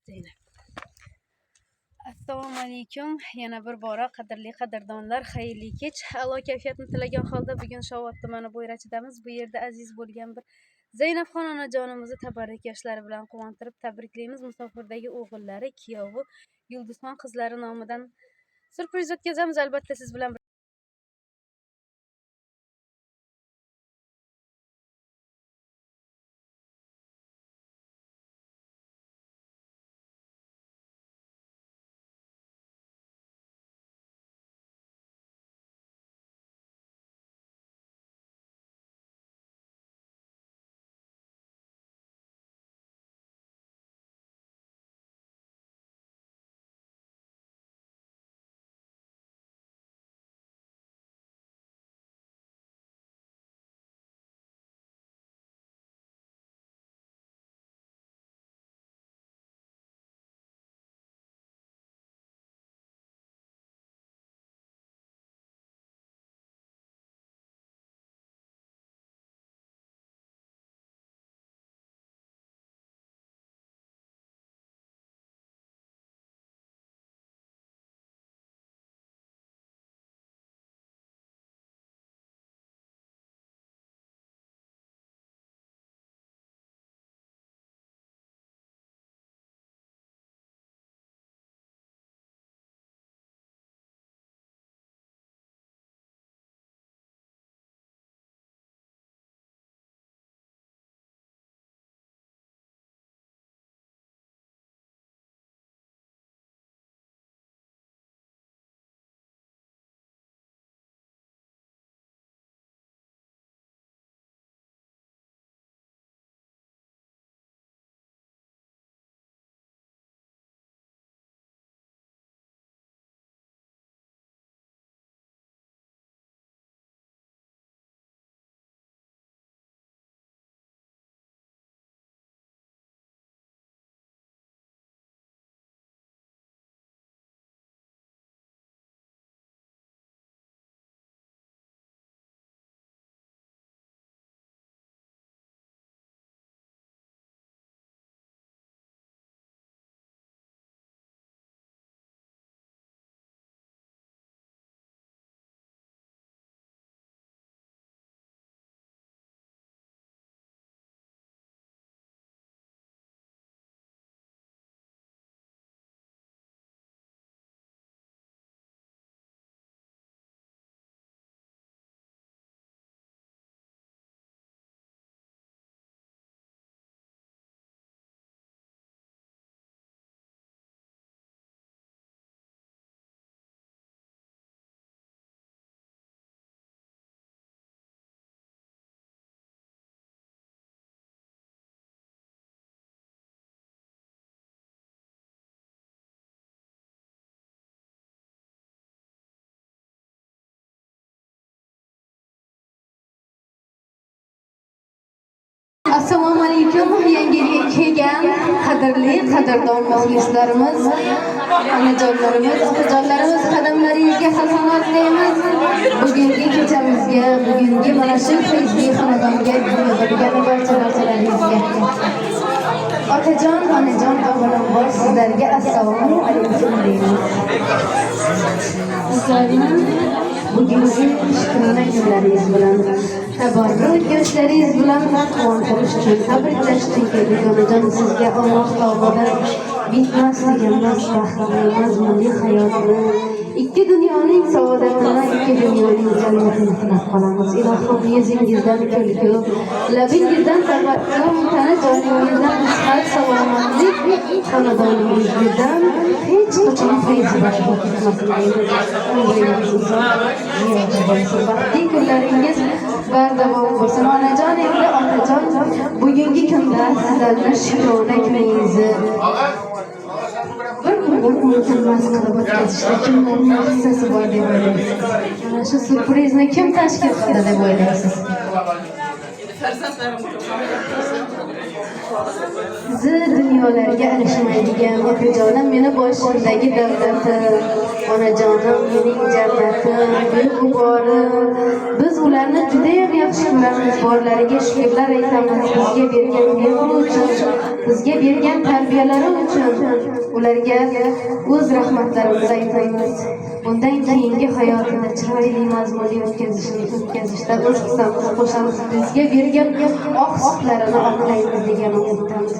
Zeynep. Assalomu alaykum. Yana bir bora qadrli qadrdonlar, xayrli kech. A'lo kayfiyatni tilagan holda bugun Shovot tumani Bo'yrachidamiz. Bu yerda aziz bo'lgan bir Zeynabxon onajonimizni tabarruk yoshlari bilan quvontirib tabriklaymiz. Musofirdagi o'g'illari, kuyovi, Yulduzxon qizlari nomidan surpriz o'tkazamiz. Albatta siz bilan Assalomu alaykum. Yangi yilga kelgan qadrli qadrdon muxlislarimiz, onajonlarimiz, opajonlarimiz, qadamlaringizga hasanat deymiz. Bugungi kechamizga, bugungi mana shu feyzli xonadonga yig'ilgan barchalaringizga. Otajon, onajon, avvalambor sizlarga assalomu alaykum deymiz. Sizlarni bugungi shukrona kunlaringiz bilan, tabarruk yoshlaringiz bilan quvontirish uchun, tabriklash uchun keldik. Onajon, sizga Alloh taolodan bitmas tuganmas baxtli mazmunli hayotni, ikki dunyoning saodatini, ikki dunyoning jannatini tilab qolamiz. Ilohim, yuzingizdan kulgu, labingizdan tabassum, tana joningizdan sihat salomatlik, xonadoningizdan hech qachon fayzi boshqa ketmasin deymiz. Umringiz uzoq, baxtli kunlaringiz bardavom bo'lsin. Onajon, endi otajon, bugungi kunda sizlarni shukrona kuningizni bir unutilmas qilib o'tkazishda kimlarning hissasi bor deb o'ylaysiz? Mana shu surprizni kim tashkil qildi deb o'ylaysiz? Sizni dunyolarga alishmaydigan otajonim, meni boshimdagi davlatim, onajonim mening jannatim, beg'uborim. Biz ularni juda ham yaxshi ko'ramiz, borlariga shukrlar aytamiz, bizga bergan mehri uchun, bizga bergan tarbiyalari uchun ularga o'z rahmatlarimizni aytamiz. Bundan keyingi hayotida chiroyli mazmunli o'tkazishda o'z hissamizni qo'shamiz. Bizga bergan oq sutlarini oqlaymiz degan umiddamiz.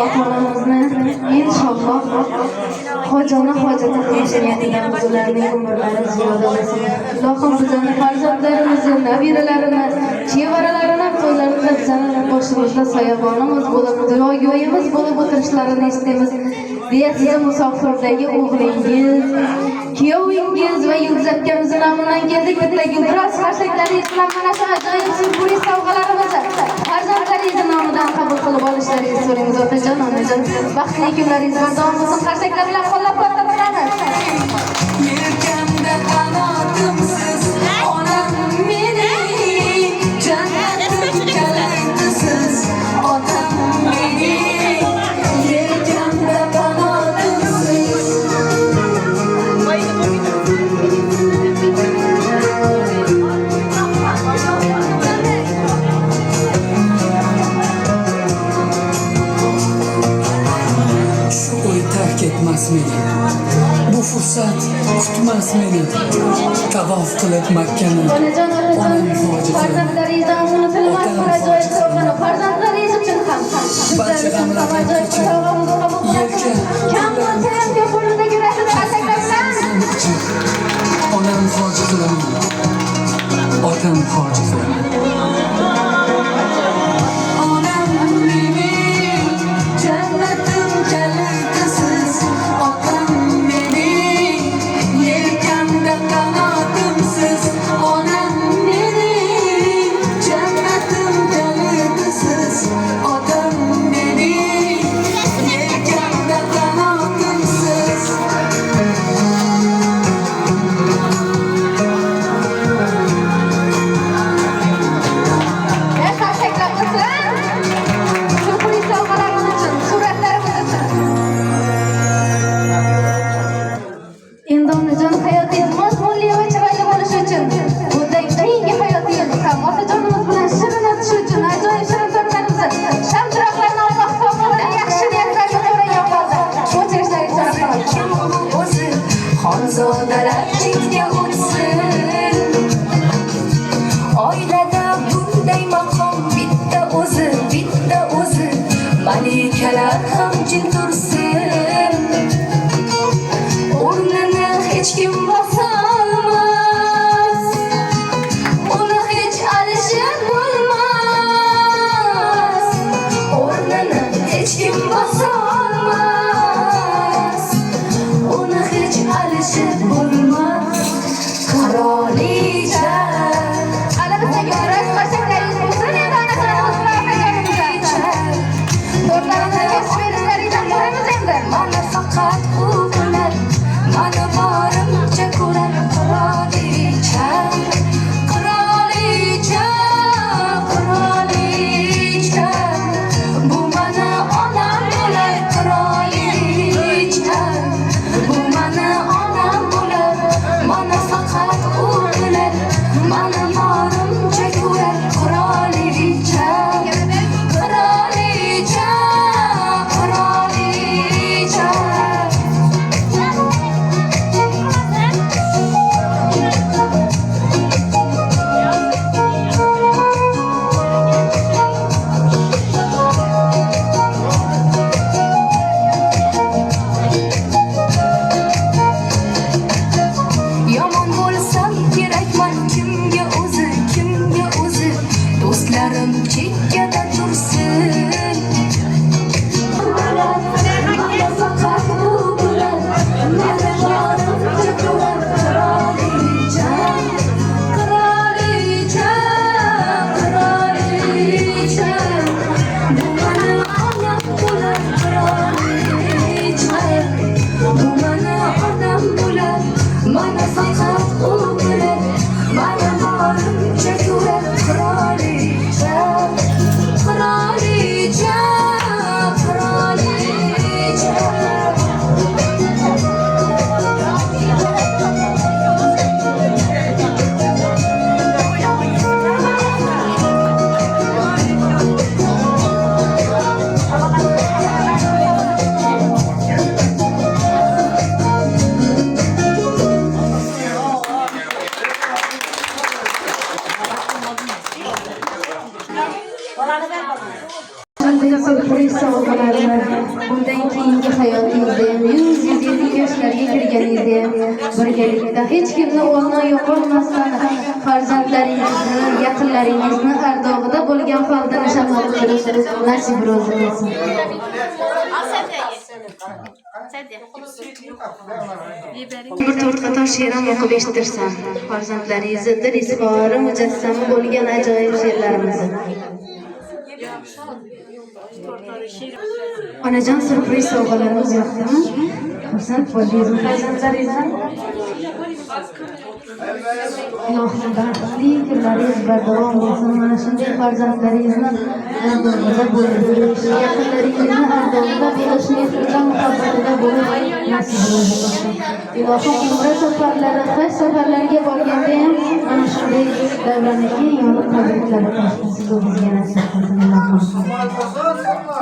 Ota-onamizni inshaalloh hojona hojati qilish niyatidamiz. Ularning umrlari ziyoda bo'lsin. Ilohim bizani farzandlarimizni, nabiralarini, chevaralarini, to'ylarida bizani boshimizda soyabonimiz bo'lib, duogo'yimiz bo'lib o'tirishlarini istaymiz. Deya sizni musofirdagi o'g'lingiz, kuyovingiz va Yulduz akamizni nomidan keldik. Bitta guldiroz qarsaklaringiz bilan mana shu ajoyib syurpriz sovg'alarimizni farzandlaringiz nomidan qabul qilib olishlaringizni so'raymiz. Otajon, onajon, baxtli kunlaringiz davom etsin. Qarsaklar bilan qo'llab-quvvatlab Yelkamda qanotimsiz onam mening, jannatim kalitisiz otam mening. Yelkamda qanotimsiz shu o'y tark etmas meni, bu fursat kutmas meni. Tavof qilib Makkani onajon, onam otajon, hojatini farzandlaringizdan unutilmas bir ajoyib sovg'ani farzandlaringiz uchun ham barcha g'amlardan kechir. Yelka kam bo'lsa ham ko'p o'rnidagi rasm qarsaklar bilan seni uchun onam hoji qilaman, otam hoji qilaman. Onam mening, jannatim kalitisiz otam mening. Yelkamda qanotimsiz onam mening, jannatim kalitisiz otam mening. Yelkamda qanotimsiz qarsaklar qilsin. Syurpriz sovg'alarimiz uchun, suratlarimiz uchun. Endi onajon, hayotingiz mazmunli va chiroyli bo'lishi uchun, bundan keyingi hayotingiz ham otajonimiz bilan shirin o'tishi uchun ajoyib shirin suratlarimizni, shamchiroqlarni Alloh taolodan yaxshi niyatlarga ko'ra yoqoldi. O'chirishlaringizni so'rab qolaman. o'zi xonzodalar chetga o'tsin. Oilada bunday maqom bitta o'zi, malikalar ham jin tursin. O'rnini hech kim bosolmas, uni hech alishib bo'lmas. O'rnini hech kim bosolmas, uni hech alishib bo'lmas. Qirolicha Qalbimizdagi biroz qarsaklaringiz bo'lsin. Endi onajon, otajonimizga to'rtlarimizni kesib berishlaringizdan so'raymiz endi. mana faqat u bilan mani borimcha ko'rar. Qirolicha, qirolicha, qirolicha, bu mana onam bo'lar. Qirolicha, bu mana onam bo'lar. Mana faqat u bilan mani borimcha ko'rar. Qirolicha, qirolicha, qirolicha. birgalikda hech kimni o'rnidan yo'qolmasdan farzandlaringizni, yaqinlaringizni ardog'ida bo'lgan holda nishonlab o'tirishimiz nasib rozi bo'lsin. Bir to'rt qator she'rim o'qib eshittirsan, farzandlaringizni dil izhori mujassami bo'lgan ajoyib she'rlarimizni. Onajon, surpriz sovg'alarimiz yo'qmi? Xursand bo'ldingizmi farzandlaringizdan? Ilohim baxtli kunlaringiz bardavom bo'lsin. Mana shunday farzandlaringizni ardog'ida bo'lish, yaqinlaringizni ardog'ida bo'lish, mehrida, muhabbatida bo'lish nasib bo'lsin. Ilohim umra safarlari, haj safarlariga borganda ham mana shunday davrani keng yo'l tabriklari siz bizga nasib qilsin.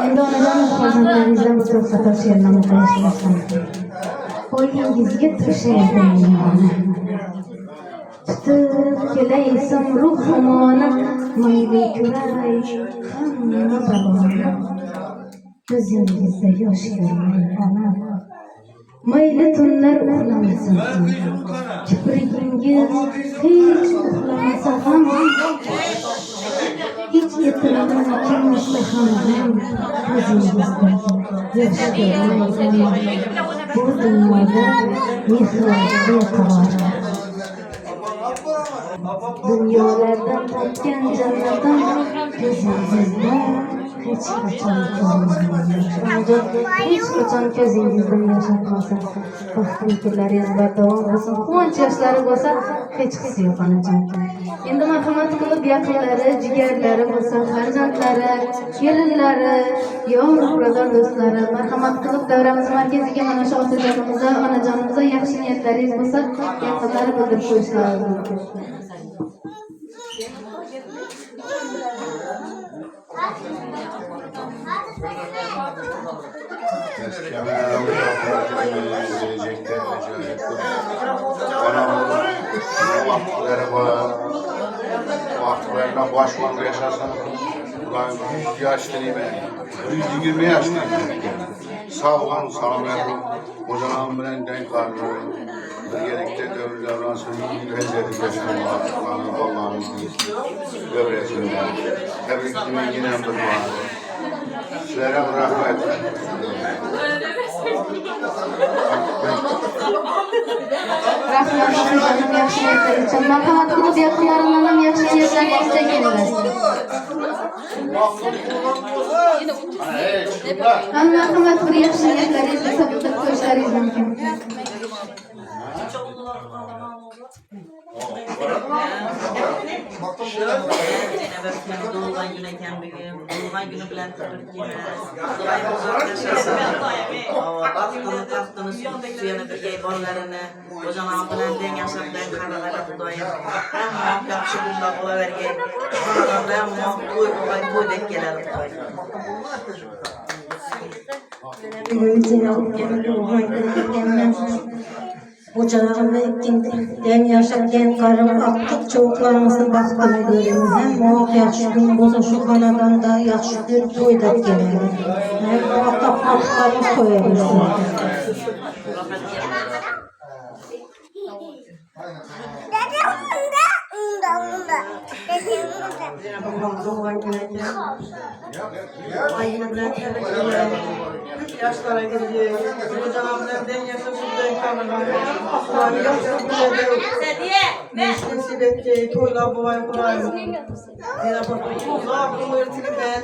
Endi onajon, farzandlaringizdan bir to'rt qator she'rlarni o'qishlasam. Qo'lingizga tushayapman. Tutib kelaysam ruhimoni, mayli ko'ray hamma baloni. Ko'zingizda yosh ko'rmay onam, mayli tunlar uxlamasin, kiprigingiz hech uxlamasa ham, hech yetimdan kelmasa ham, ko'zingizda yosh ko'rmay bu dunyoda mehrli qaror. Dunyolardan topgan jannatim ko'zingizda hech qachon ko'rmadim. Hech qachon ko'zingizdan yashirmasin. Baxtli kunlaringiz bardavom bo'lsin. Quvonch yoshlari bo'lsa hech qisi yo'q onajon. Endi marhamat qilib yaqinlari, jigarlari bo'lsa, farzandlari, kelinlari, yor birodar do'stlari marhamat qilib davramiz markaziga mana shu otajonimizga, onajonimizga yaxshi niyatlaringiz bo'lsa, yaqinlari bildirib qo'yishlari mumkin. Vaktilerden başvuru yaşarsan, yaşlıyım ben. 120 yaşlıyım. Sağ olun, sağlayalım. Hocalarım bilen denk vardı. Birlikte devransın, hezzedik yaşamı, Allah'ın devresinde. Tebrik etmeyi yine bir var. Sizlere rahmet. Rahmat sizlarning yaxshi niyatlari uchun. Marhamat qilib yaqinlarimdan ham yaxshi niyatlarni istaganlar. Hamma marhamat qilib yaxshi niyatlaringizni bildirib qo'yishlaringiz mumkin. Doğulgan günü ekan bugün, doğulgan günü bilen tabriklayman. Xudoyimiz yaşasın. Taxtini suyana birga bolalarini o'zana bilan teng yashab bilan qadrlab Xudoyim hamma yaxshi kunlar bo'lavergay. Xonadonda hamma to'ydek keladi Xudoyim. Hocalarımla den yaşap den karım aktık çocuklarımızın baktığını görüyoruz. Hem muhak yaxşı gün olsa şu kanadanda yaxşı gün toydak gelir. Hem bu hafta haftalarımız koyabilirsin. Yaşlara gidiyor. Hocalarımla den yaşasın ben kanadanda. Sibetçe toylar boğay kolayım. Yine bakıyorum. Uzak kumuyurtili ben.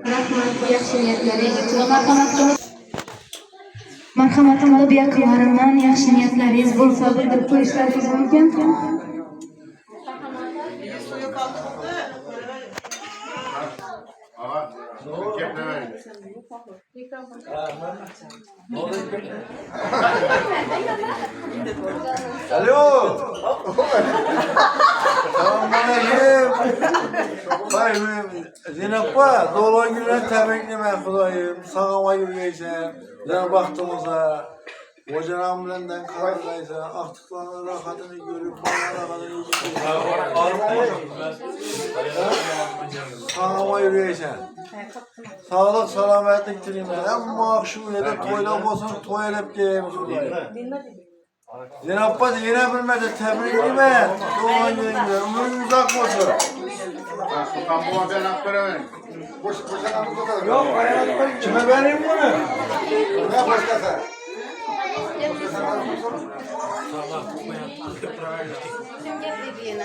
Rahmat bu yaxshi niyatlaringiz uchun. Marhamat qilib yaqinlarimdan yaxshi niyatlaringiz bo'lsa bildirib qo'yishlaringiz mumkin. Suyu kaldırdı. Alo. Selamünaleyküm. Zeynep var. Doğulan günler tebriklemek Xudoyim. Sağama yürüyeceksin. Zeynep baktığımıza. Hocanam bilenden kararlaysan. Aktıklarının rahatını görüp bana rahatını yiyeceksin. Sağama yürüyeceksin. Sağlık, salametlik dilerim. Ama şu yerde toylap olsun, toy edip geleyim şuraya. Cenab-ı Abbas yine bilmedi, tebrik edeyim. Doğan gününde, ömrün uzak olsun. Sultan bu ben hak veremedim. Boşanamız o kadar. Yok, kime vereyim bunu? Ne başkası? Kim getirdi yine?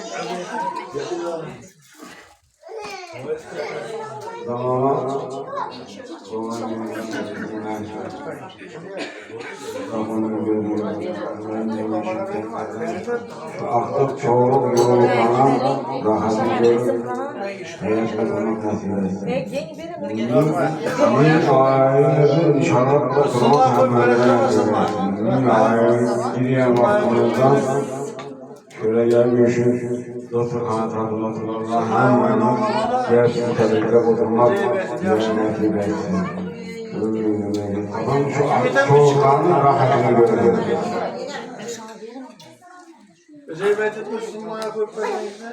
Artık çoğunluk yorulmadan rahat ediyorum. Hayatlarını nasip etsin. Min ailemizin şarapla son temellerine min ailemizin geriye baktığımızdan şöyle gelmişiz. Dostluk kanatlarında otururlar. Hemen gerçekten tabii oturmak nasip etsin. Tamam şu çoğunluğun rahatını görüyoruz. Zeybet etmişsin bu ayak öpmeyince.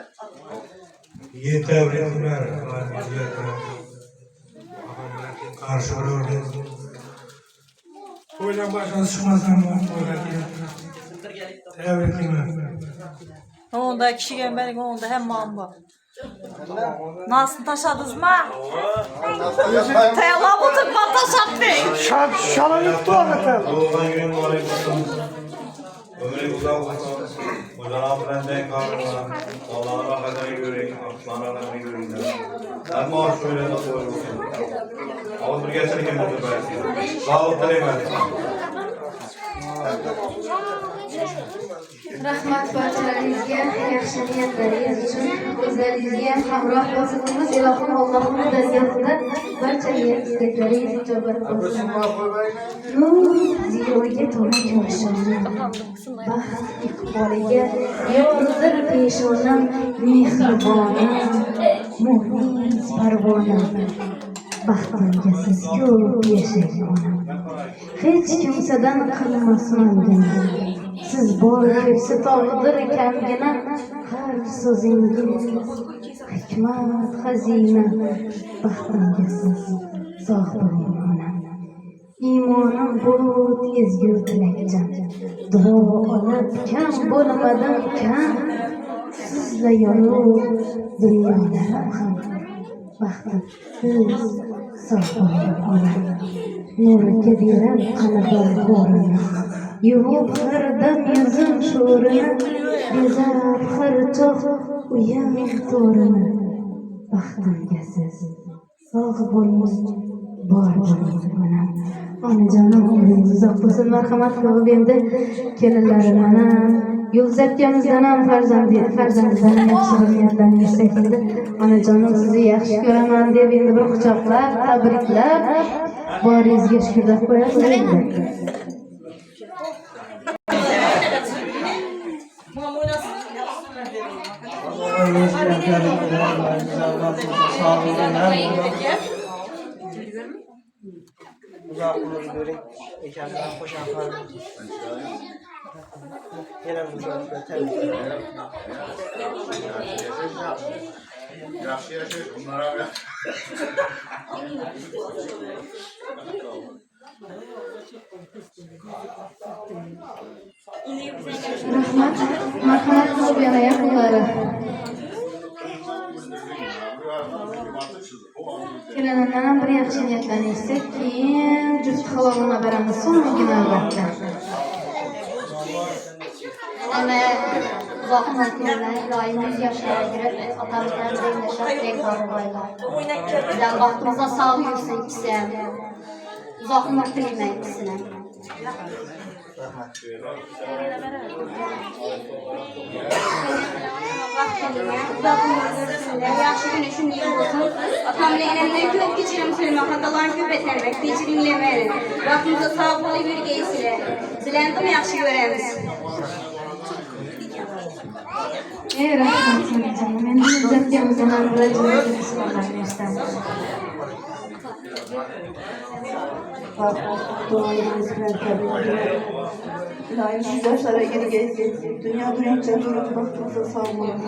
İyi tebrikler. Karşılıyoruz. Oylan başınız çıkmazdan tebrikler. Onda kişi gelmedik, onda hem mamba. Nasıl taşadınız mı? Tayalab oturup taşattı. Şalan yuttu anlatın. Doğudan günün oraya tuttum. Ömrü uzak olsun. Hocam ben de kalmam. Allah'ın rahmetini göreyim. Allah'ın rahmetini göreyim. Ben maaş şöyle nasıl olur olsun. Ama bir geçerken mutlu versin. Sağlıklı eyvallah. Rahmat barchalaringizga, yaxshi niyatlaringiz uchun o'zlaringizga hamroh bo'lsangiz, ilohim Allohning dargohida barcha niyat istaklaringiz ijobat bo'lsin. Ziyoga to'la yoshimni, baxt iqboliga yordir peshonam, mehribonim, muhlis parvonam. Baxtimga siz ko'p yashang onam. Hech kimsadan qilmasman gina. Siz bor kepsi tog'dir kamgina, har so'zingiz hikmat xazina. Baxtimga siz sog' bo'ling onam. Iymonim bulut ezgu tilakchan, duo olib kam bo'lmadim kam. Sizla yorug' dunyolarim ham. Baxtim siz sog' bo'ling onam. Nurga berib qanador ko'rinib, yuvib hirdam yuzim sho'rini, bezab har choq uyam to'rini. Baxtimga siz sog' bo'ling, bor bo'ling onam. Onajonim umringiz uzoq bo'lsin, marhamat qilib endi kelinlarim mana Yo'lzatganimizdan ham farzandizdan yaxshi niyatlaringiz sekildi. Onajonim sizni yaxshi ko'raman deb endi bir quchoqlab, tabriklab, boringizga shukrlab qo'yasiz endi. Uzak olun görün, ekandan koşan farklı. Gelen uzakta tabii. Yaxşı yaşayın, bunlara bir. Rahmat, marhamat qilib yana yaqinlari. Kelinimdan ham bir yaxshi niyatlarni eshitsak, keyin juft halolini beramiz, so'nggina albatta. Ana uzoqni kunlar, doim 100 yoshlarga kirib, otamizdan zeynashab, bekor boylar. Bizlar vaqtimizda sog' yursin ikisi ham. Uzoq umr tilayman ikisini. Yaxshi kuni shunday bo'lsin. Otamni enamdan ko'p kechirim so'rayman, xatolarni ko'p etmayman, kechiringlamayman. Vaqtimizda sog' bo'lib yurgaysizlar. Sizlarni ham yaxshi ko'ramiz. Rahmat sana canım. Endi yo'lzatganimizdan ham bir ajrashib eshitamiz. Duayınız bilen tabii. İlahi şu yaşlara geri gelsin. Dünya duyunca durup baktığınızda sağ olun.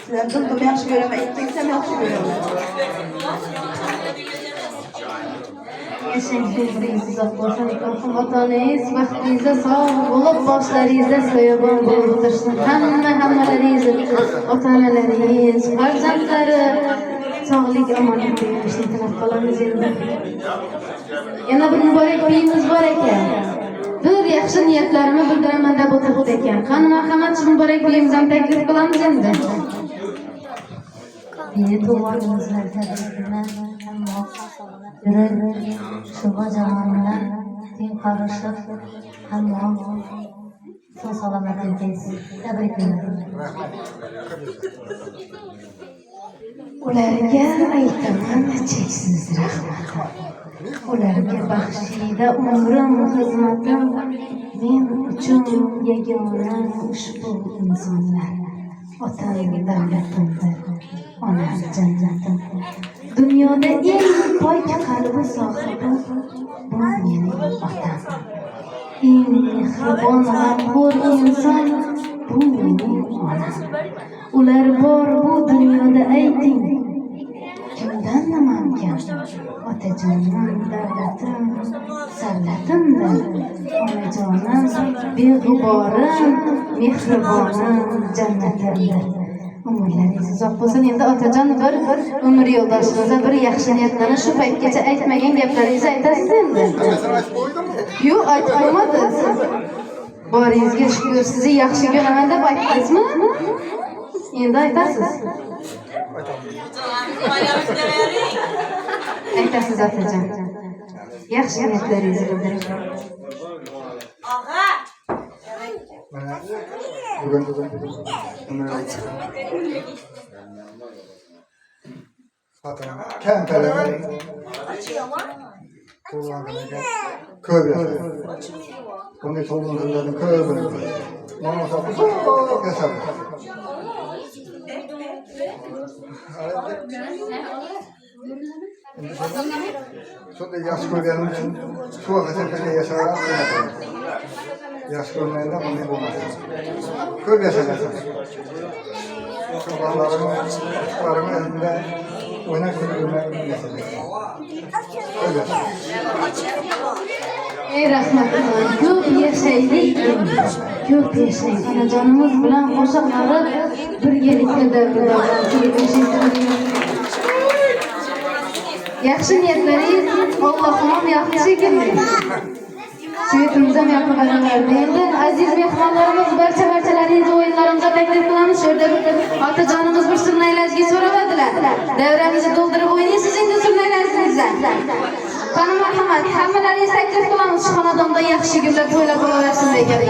Sizler durdum yaxşı göreme, ettiksem yaxşı göreme. Teşekkür olsun. Vatanınız, vaxtınıza sağ olup, başlarınıza soyaban bulup otursun. Hammalarınız, ota-onalarınız, farzandları sağlık, amanet vermişsin. Tilab qolamiz endi. Yana bir mübarek beyimiz var ekan. Bir yaxshi niyatlarimni bildiraman deb o'tiribdi ekan. Qani marhamat, shu mübarek beyimizdan taklif qilamiz endi. Beni doğardığınızlar tabiatından yürek şuba zamanına din karışıp ama son salamet ülkesi tebrik ederim. Ularga aytaman cheksiz rahmat. Ularga baxshida umrim, xizmatim men uchun yagona ushbu insonlar. Otam davlatimdir, onam jannatim. Dunyoda eng pok qalbi sohibi bu mening otam. Eng mehribon, g'amxo'r inson bu mening onam. Ular bor bu dunyoda, ayting, kimdan nimam kam? Otajonim, davlatim, savlatimdir. Onajonim, beg'uborim, mehribonim, jannatimdir. Umrlaringiz uzoq bo'lsin. Endi otajon bir umr yo'ldoshingizni bir yaxshi niyatlarni shu paytgacha aytmagan gaplaringizni aytasiz endi. Yo'q, aytib qo'ymadingiz. Boringizga shukur, sizni yaxshi ko'raman deb aytdingizmi? Endi aytasiz. Aytasiz otajon. Yaxshi niyatlaringizni bildiring. Köy yaşar. Bunu sorunlarını köy bölümü. Mama sapı çok yaşar. Şurada yaş koyduğum için şu vakıta yaşayarak yaş koyduğunda bunu bulmaz. Köy yaşar. Çobanların elinde oynak kulübüne yaşar. Köy yaşar. Ey rahmatulloh, ko'p yashaylik, ko'p yashaylik. Onajonimiz bilan qo'sha qarib birgalikda davradan yaxshi niyatlaringiz Allohning yaxshi keldi. Suyutimizda mehmonlarni endi aziz mehmonlarimiz barchalaringizni o'yinlarimizga taklif qilamiz. Shu yerda otajonimiz bir surnaylashga so'rabadilar. Davramizni to'ldirib o'ynaysiz endi surnaylashingizdan. Qani marhamat, hammalaringiz taklif qilamiz shu xonadonda yaxshi kunlar to'ylab bo'laversin degan.